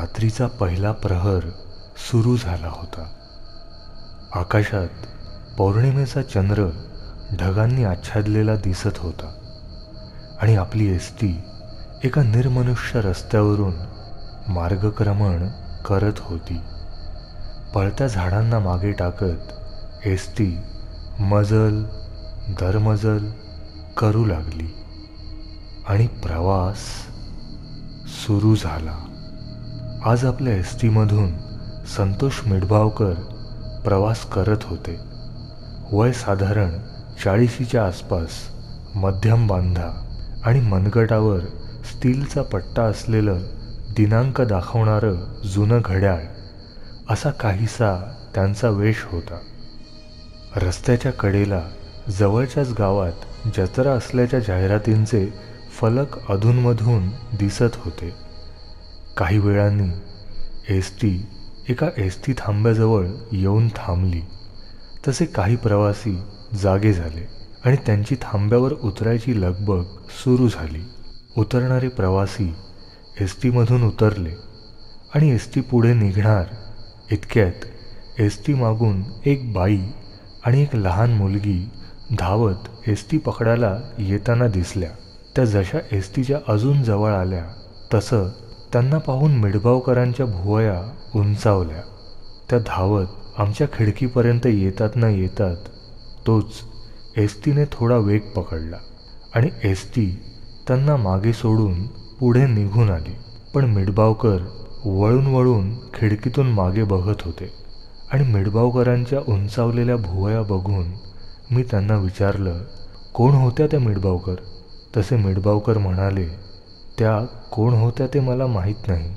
रात्रीचा पहिला प्रहर सुरू झाला होता. आकाशात पौर्णिमेचा चंद्र ढगांनी आच्छादलेला दिसत होता आणि आपली एसटी एका निर्मनुष्य रस्त्यावरून मार्गक्रमण करत होती. पळत्या झाडांना मागे टाकत एसटी मजल दरमजल करू लागली आणि प्रवास सुरू झाला. आज आपल्या एसटीमधून संतोष मिडबावकर प्रवास करत होते. वय साधारण 40च्या आसपास, मध्यम बांधा आणि मनगटावर स्टीलचा पट्टा असलेलं दिनांक दाखवणारं जुनं घड्याळ असा काहीसा त्यांचा वेश होता. रस्त्याच्या कडेला जवळच्याच गावात जत्रा असल्याच्या जाहिरातींचे फलक अधूनमधून दिसत होते. काही वेळांनी एसटी एका एसटी थांब्याजवळ येऊन थांबली. तसे काही प्रवासी जागे झाले आणि त्यांची थांब्यावर उतरायची लगबग सुरू झाली. उतरणारे प्रवासी एसटीमधून उतरले आणि एसटी पुढे निघणार इतक्यात एसटी मागून एक बाई आणि एक लहान मुलगी धावत एसटी पकडायला येताना दिसल्या. त्या जशा एसटीच्या अजून जवळ आल्या तसं त्यांना पाहून मिडबावकरांच्या भुवया उंचावल्या. त्या धावत आमच्या खिडकीपर्यंत येतात न येतात तोच एसटीने थोडा वेग पकडला आणि एसटी त्यांना मागे सोडून पुढे निघून आली. पण मिडबावकर वळून वळून खिडकीतून मागे बघत होते आणि मिडबावकरांच्या उंचावलेल्या भुवया बघून मी त्यांना विचारलं, कोण होत्या त्या मिडबावकर? तसे मिडबावकर म्हणाले, त्या कोण होत्या ते मला माहीत नाही,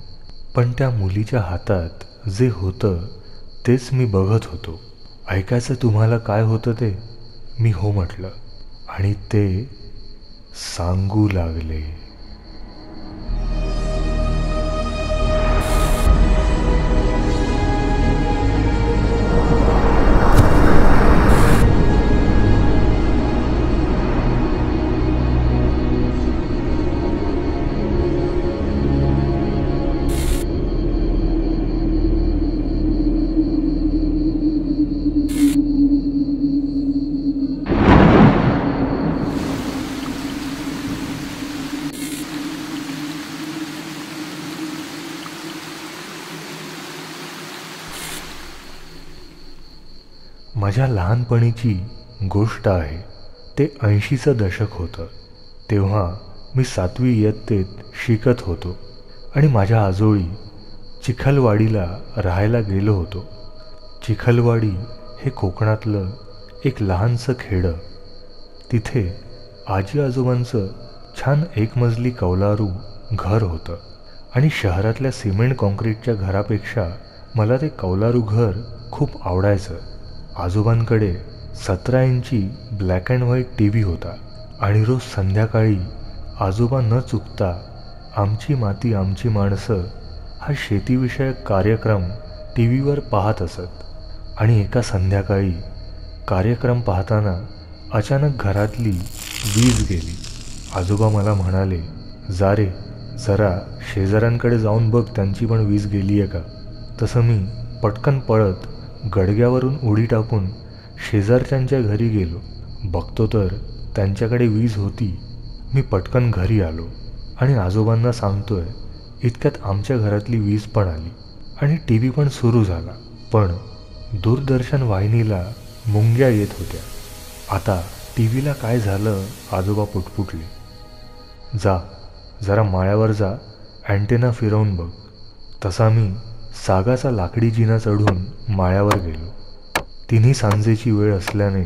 पण त्या मुलीच्या हातात जे होतं तेच मी बघत होतो. ऐकायचं तुम्हाला काय होतं ते? मी हो म्हटलं आणि ते सांगू लागले. माझ्या लहानपणीची गोष्ट आहे. ते 80चं दशक होतं. तेव्हा मी 7वी इयत्तेत शिकत होतो आणि माझ्या आजोळी चिखलवाडीला राहायला गेलो होतो. चिखलवाडी हे कोकणातलं एक लहानसं खेडं. तिथे आजी आजोबांचं छान एकमजली कौलारू घर होतं आणि शहरातल्या सिमेंट कॉन्क्रीटच्या घरापेक्षा मला ते कौलारू घर खूप आवडायचं. आजोबांकडे 17 इंची ब्लॅक अँड व्हाईट TV होता आणि रोज संध्याकाळी आजोबा न चुकता आमची माती आमची माणसं हा शेतीविषयक कार्यक्रम TVवर पाहत असत. आणि एका संध्याकाळी कार्यक्रम पाहताना अचानक घरातली वीज गेली. आजोबा मला म्हणाले, जा रे, जरा शेजाऱ्यांकडे जाऊन बघ त्यांची पण वीज गेली आहे का. तसं मी पटकन पळत गडग्यावरून उडी टाकून शेजारच्यांच्या घरी गेलो. बघतो तर त्यांच्याकडे वीज होती. मी पटकन घरी आलो आणि आजोबांना सांगतोय इतक्यात आमच्या घरातली वीज पण आली आणि TV पण सुरू झाला. पण दूरदर्शन वाहिनीला मुंग्या येत होत्या. आता TVला काय झालं? आजोबा पुटपुटले. जरा माळ्यावर जा, अँटेना फिरवून बघ. तसा मी सागाचा लाकडी जिना चढून माळ्यावर गेलो. तिन्ही सांजेची वेळ असल्याने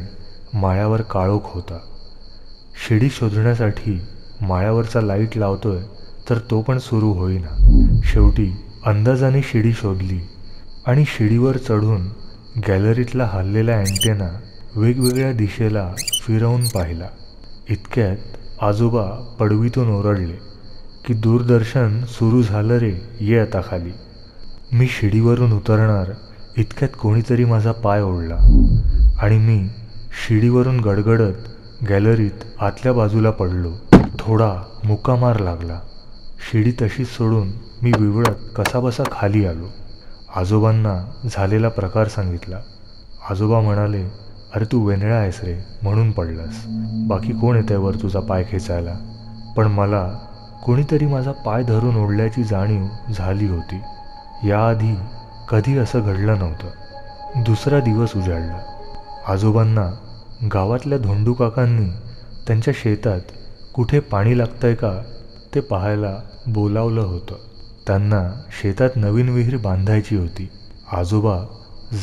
माळ्यावर काळोख होता. शिडी शोधण्यासाठी माळ्यावरचा लाईट लावतोय तर तो पण सुरू होईना. शेवटी अंदाजाने शिडी शोधली आणि शिडीवर चढून गॅलरीतला हललेला अँटेना वेगवेगळ्या दिशेला फिरवून पाहिला. इतक्यात आजोबा पडवीतून ओरडले की दूरदर्शन सुरू झालं रे, ये आता खाली. मी शिडीवरून उतरणार इतक्यात कोणीतरी माझा पाय ओढला आणि मी शिडीवरून गडगडत गॅलरीत आतल्या बाजूला पडलो. थोडा मुका मार लागला. शिडी तशीच सोडून मी विवळत कसाबसा खाली आलो. आजोबांना झालेला प्रकार सांगितला. आजोबा म्हणाले, अरे तू वेंधळा आहेस रे, म्हणून पडलास. बाकी कोण येतंय वर तुझा पाय खेचायला? पण मला कोणीतरी माझा पाय धरून ओढल्याची जाणीव झाली होती. याआधी कधी असं घडलं नव्हतं. दुसरा दिवस उजाडला. आजोबांना गावातल्या धोंडू काकांनी त्यांच्या शेतात कुठे पाणी लागतंय का ते पाहायला बोलावलं होतं. त्यांना शेतात नवीन विहीर बांधायची होती. आजोबा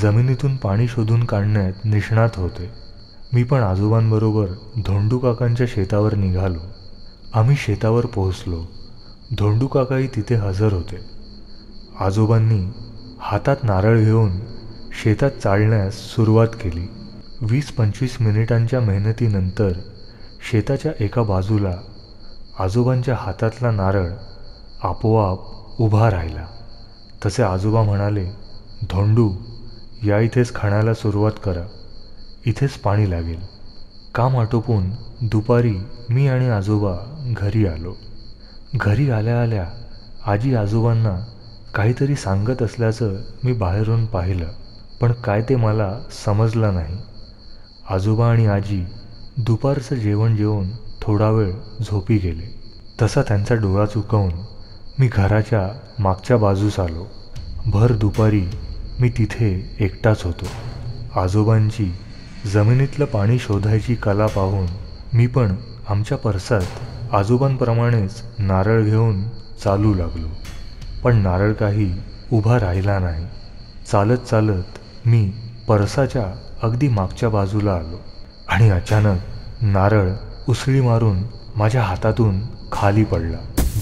जमिनीतून पाणी शोधून काढण्यात निष्णात होते. मी पण आजोबांबरोबर धोंडू काकांच्या शेतावर निघालो. आम्ही शेतावर पोहोचलो. धोंडू काकाही तिथे हजर होते. आजोबांनी हातात नारळ घेऊन शेतात चालण्यास सुरुवात केली. 20-25 मिनिटांच्या मेहनतीनंतर शेताच्या एका बाजूला आजोबांच्या हातातला नारळ आपोआप उभा राहिला. तसे आजोबा म्हणाले, धोंडू, या इथेच खणायला सुरुवात करा, इथेच पाणी लागेल. काम आटोपून दुपारी मी आणि आजोबा घरी आलो. घरी आल्या आल्या आजी आजोबांना काहीतरी सांगत असल्याचं मी बाहेरून पाहिलं, पण काय ते मला समजलं नाही. आजोबा आणि आजी दुपारचं जेवण जेवून थोडा वेळ झोपी गेले. तसा त्यांचा डोळा चुकवून मी घराच्या मागच्या बाजूस आलो. भर दुपारी मी तिथे एकटाच होतो. आजोबांची जमिनीतलं पाणी शोधायची कला पाहून मी पण आमच्या परसात आजोबांप्रमाणेच नारळ घेऊन चालू लागलो. पण नारळ काही उभा राहिला नाही. चालत चालत मी परसाच्या अगदी मागच्या बाजूला आलो आणि अचानक नारळ उसळी मारून माझ्या हातातून खाली पडला.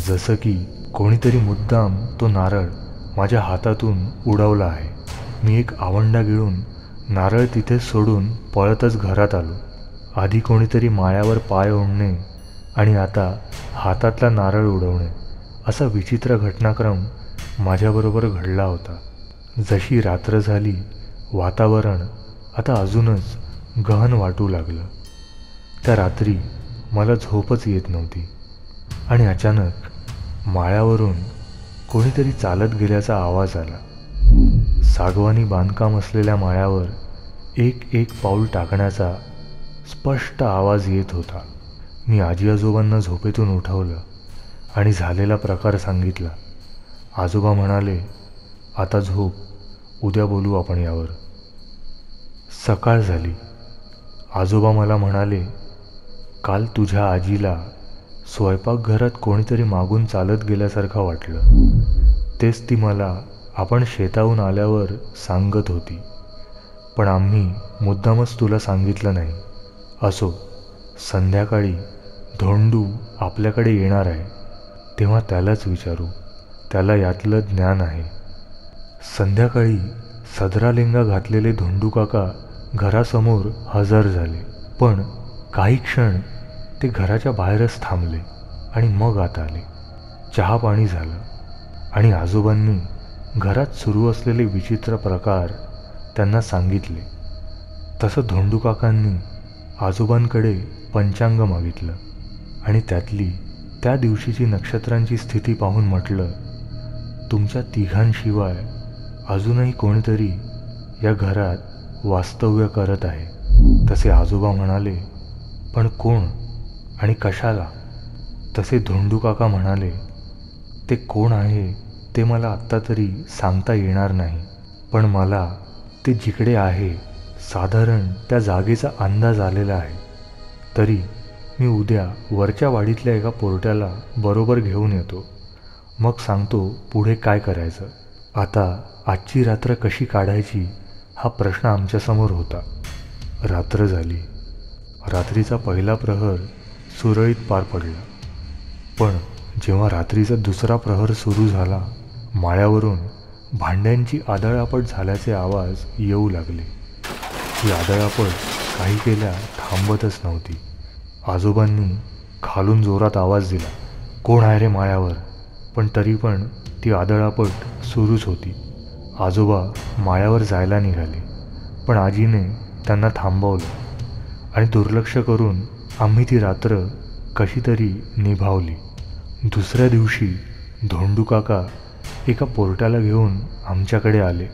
जसं की कोणीतरी मुद्दाम तो नारळ माझ्या हातातून उडवला आहे. मी एक आवंडा गिळून नारळ तिथे सोडून पळतच घरात आलो. आधी कोणीतरी माळ्यावर पाय ओढणे आणि आता हातातला नारळ उडवणे असा विचित्र घटनाक्रम माझ्याबरोबर घडला होता. जशी रात्र झाली, वातावरण आता अजूनच गहन वाटू लागलं. त्या रात्री मला झोपच येत नव्हती आणि अचानक माळ्यावरून कोणीतरी चालत गेल्याचा आवाज आला. सागवानी बांधकाम असलेल्या माळ्यावर एक पाऊल टाकण्याचा स्पष्ट आवाज येत होता. मी आजी आजोबांना झोपेतून उठवलं आणि झालेला प्रकार सांगितला. आजोबा म्हणाले, आता झोप, उद्या बोलू आपण यावर. सकाळ झाली. आजोबा मला म्हणाले, काल तुझ्या आजीला स्वयंपाकघरात कोणीतरी मागून चालत गेल्यासारखं वाटलं. तेच ती मला आपण शेताहून आल्यावर सांगत होती. पण आम्ही मुद्दामच तुला सांगितलं नाही. असो, संध्याकाळी धोंडू आपल्याकडे येणार आहे, तेव्हा त्यालाच विचारू, त्याला यातलं ज्ञान आहे. संध्याकाळी सदरा लेंगा घातलेले धोंडू काका घरासमोर हजर झाले. पण काही क्षण ते घराच्या बाहेरच थांबले आणि मग आत आले. चहा पाणी झालं आणि आजोबांनी घरात सुरू असलेले विचित्र प्रकार त्यांना सांगितले. तसं धोंडू काकांनी आजोबांकडे पंचांग मागितलं आणि त्यातली त्या दिवशीची नक्षत्रांची स्थिती पाहून म्हटलं, तुमच्या तिघांशिवाय अजूनही कोणीतरी या घरात वास्तव्य करत आहे. तसे आजोबा म्हणाले, पण कोण आणि कशाला? तसे धोंडू काका म्हणाले, ते कोण आहे ते मला आत्ता तरी सांगता येणार नाही, पण मला ते जिकडे आहे साधारण त्या जागेचा अंदाज आलेला आहे. तरी मी उद्या वरच्या वाडीतल्या एका पोरट्याला बरोबर घेऊन येतो, मग सांगतो पुढे काय करायचं. आता आजची रात्र कशी काढायची हा प्रश्न आमच्यासमोर होता. रात्र झाली. रात्रीचा पहिला प्रहर सुरळीत पार पडला. पण जेव्हा रात्रीचा दुसरा प्रहर सुरू झाला, माळ्यावरून भांड्यांची आदळआपट झाल्याचे आवाज येऊ लागले. ही आदळआपट काही केल्या थांबतच नव्हती. आजोबांनी खालून जोरात आवाज दिला, कोण आहे रे माळ्यावर? पण तरी पण ती आदळआपट सुरूच होती. आजोबा माळ्यावर जायला निघाले, पण आजीने त्यांना थांबवलं आणि दुर्लक्ष करून आम्ही ती रात्र कशी तरी निभावली. दुसऱ्या दिवशी धोंडू काका एका पोरट्याला घेऊन आमच्याकडे आले.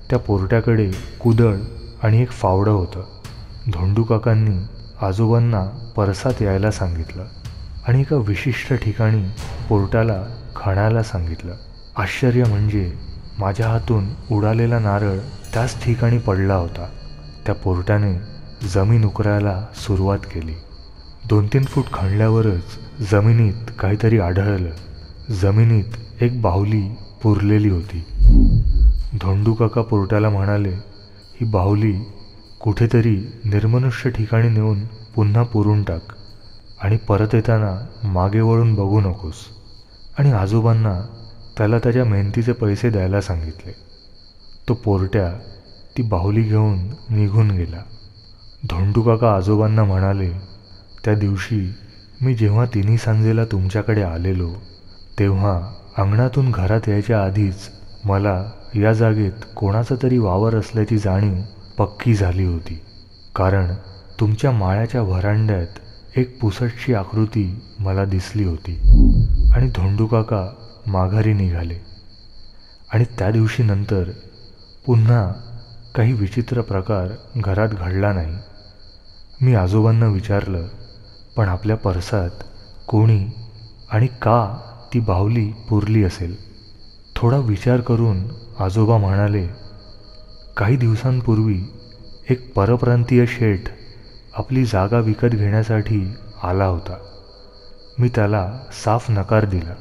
त्या पोरट्याकडे कुदळ आणि एक फावडं होतं. धोंडू काकांनी आजोबांना परसात यायला सांगितलं आणि एका विशिष्ट ठिकाणी पोरट्याला खणायला सांगितलं. आश्चर्य म्हणजे माझ्या हातून उडालेला नारळ त्याच ठिकाणी पडला होता. त्या पोरट्याने जमीन उकरायला सुरुवात केली. 2-3 फूट खणल्यावरच जमिनीत काहीतरी आढळलं. जमिनीत एक बाहुली पुरलेली होती. धोंडू काका पोरट्याला म्हणाले, ही बाहुली कुठेतरी निर्मनुष्य ठिकाणी नेऊन पुन्हा पुरून टाक आणि परत येताना मागे वळून बघू नकोस. आणि आजोबांना त्याला त्याच्या मेहनतीचे पैसे द्यायला सांगितले. तो पोरट्या ती बाहुली घेऊन निघून गेला. धोंडू काका आजोबांना म्हणाले, त्या दिवशी मी जेव्हा तिन्ही सांजेला तुमच्याकडे आलेलो तेव्हा अंगणातून घरात यायच्या आधीच मला या जागेत कोणाचा तरी वावर असल्याची जाणीव पक्की झाली होती. कारण तुमच्या माळ्याच्या व्हरांड्यात एक पुसटशी आकृती मला दिसली होती. आणि धोंडू काका माघारी निघाले. आणि त्या दिवशी नंतर पुन्हा काही विचित्र प्रकार घरात घडला नाही. मी आजोबांना विचारलं, पण आपल्या परसात कोणी आणि का ती बाहुली पुरली असेल? थोडा विचार करून आजोबा म्हणाले, काही दिवसांपूर्वी एक परप्रांतीय शेठ आपली जागा विकत घेण्यासाठी आला होता. मी त्याला साफ नकार दिला.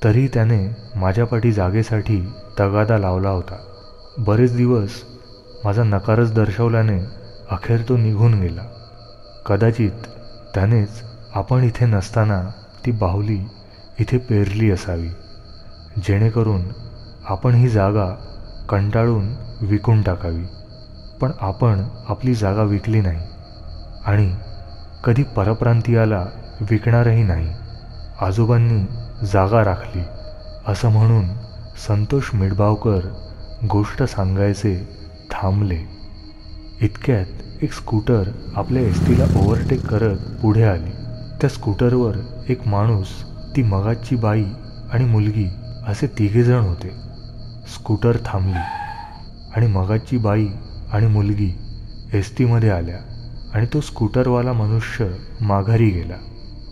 तरी त्याने माझ्या पाठी जागेसाठी तगादा लावला होता. बरेच दिवस माझा नकारच दर्शवल्याने अखेर तो निघून गेला. कदाचित त्यानेच आपण इथे नसताना ती बाहुली इथे पेरली असावी, जेणेकरून आपण ही जागा कंटाळून विकून टाकावी. पण आपण आपली जागा विकली नाही आणि कधी परप्रांतीयाला विकणारही नाही. आजोबांनी जागा राखली असं म्हणून संतोष मिडबावकर गोष्ट सांगायचे थांबले. इतक्यात एक स्कूटर आपल्या एसटीला ओव्हरटेक करत पुढे आली. त्या स्कूटरवर एक माणूस, ती मगाची बाई आणि मुलगी असे 3 जण होते. स्कूटर थांबली आणि मगाची बाई आणि मुलगी एसटीमध्ये आल्या आणि तो स्कूटरवाला मनुष्य माघारी गेला.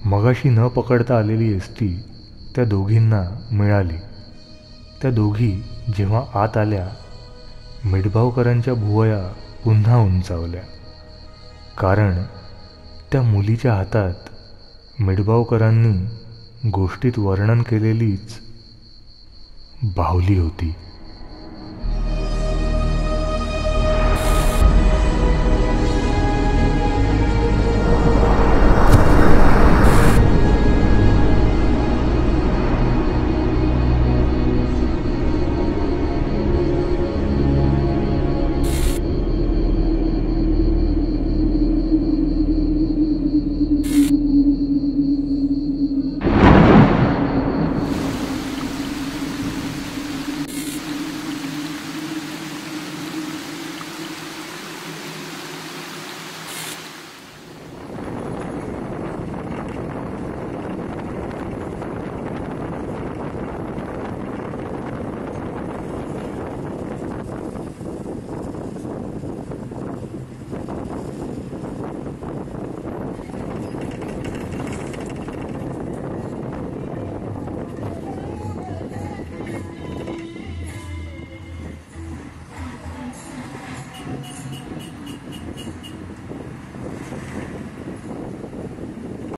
मगाशी न पकडता आलेली एसटी त्या दोघींना मिळाली. त्या दोघी जेव्हा आत आल्या, मिडबावकरांच्या भुवया पुन्हा उंचावल्या. कारण त्या मुलीच्या हातात मिडबावकरांनी गोष्टीत वर्णन केलेलीच बाहुली होती.